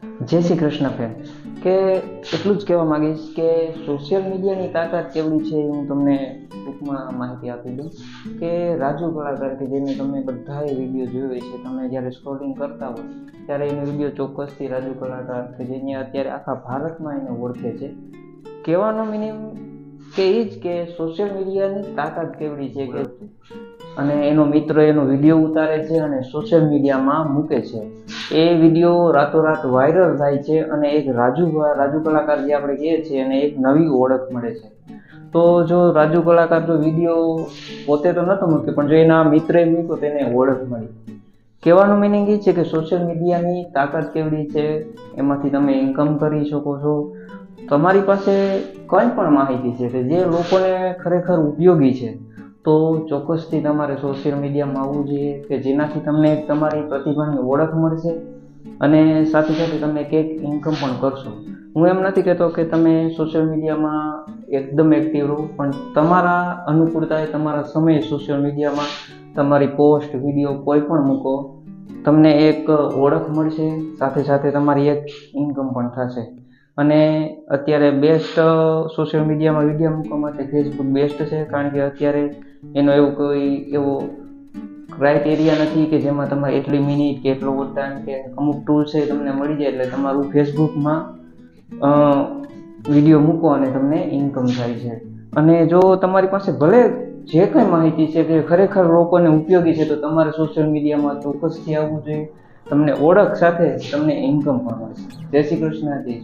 જય શ્રી કૃષ્ણ ફ્રેન્ડ. કે એટલું જ કહેવા માંગીશ કે સોશિયલ મીડિયાની તાકાત કેવડી છે એ હું તમને ટૂંકમાં માહિતી આપી દઉં. કે રાજુ કલાકાર કે જેને તમે બધાએ વિડીયો જોયો છે, તમે જ્યારે સ્ક્રોલિંગ કરતા હોય ત્યારે એનો વિડીયો ચોક્કસથી રાજુ કલાકાર કે જેને અત્યારે આખા ભારતમાં એને ઓળખે છે. કહેવાનો મિનિંગ કે એ જ કે સોશિયલ મીડિયાની તાકાત કેવડી છે કે અને એનો મિત્ર એનો વિડીયો ઉતારે છે અને સોશિયલ મીડિયામાં મૂકે છે. એ વિડીયો રાતોરાત વાયરલ થાય છે અને એક રાજુ કલાકાર જે આપણે કહીએ છીએ અને એક નવી ઓળખ મળે છે. તો જો રાજુ કલાકાર જો વિડીયો પોતે તો નહોતો મૂક્યો, પણ જો એના મિત્રએ મૂક્યો તેને ઓળખ મળી. કહેવાનું મિનિંગ એ છે કે સોશિયલ મીડિયાની તાકાત કેવડી છે, એમાંથી તમે ઇન્કમ કરી શકો છો. તમારી પાસે કંઈ પણ માહિતી છે કે જે લોકોને ખરેખર ઉપયોગી છે, તો ચોક્કસથી તમારે સોશિયલ મીડિયામાં આવવું જોઈએ કે જેનાથી તમને તમારી પ્રતિભાની ઓળખ મળશે અને સાથે સાથે તમે કંઈક ઇન્કમ પણ કરશો. હું એમ નથી કહેતો કે તમે સોશિયલ મીડિયામાં એકદમ એક્ટિવ રહો, પણ તમારા અનુકૂળતાએ તમારા સમયે સોશિયલ મીડિયામાં તમારી પોસ્ટ વિડીયો કોઈ પણ મૂકો, તમને એક ઓળખ મળશે, સાથે સાથે તમારી એક ઇન્કમ પણ થશે. અને અત્યારે બેસ્ટ સોશિયલ મીડિયામાં વિડીયો મૂકવા માટે ફેસબુક બેસ્ટ છે, કારણ કે અત્યારે એનો એવો ક્રાઇટેરિયા નથી કે જેમાં તમારે એટલી મિનિટ કે એટલો ટાઈમ કે અમુક ટૂલ છે તમને મળી જાય એટલે તમારું ફેસબુકમાં વિડીયો મૂકો અને તમને ઇન્કમ થાય છે. અને જો તમારી પાસે ભલે જે કંઈ માહિતી છે કે ખરેખર લોકોને ઉપયોગી છે, તો તમારે સોશિયલ મીડિયામાં ચોક્કસથી આવવું જોઈએ. તમને ઓળખ સાથે તમને ઇન્કમ પણ મળશે. જય શ્રી કૃષ્ણ.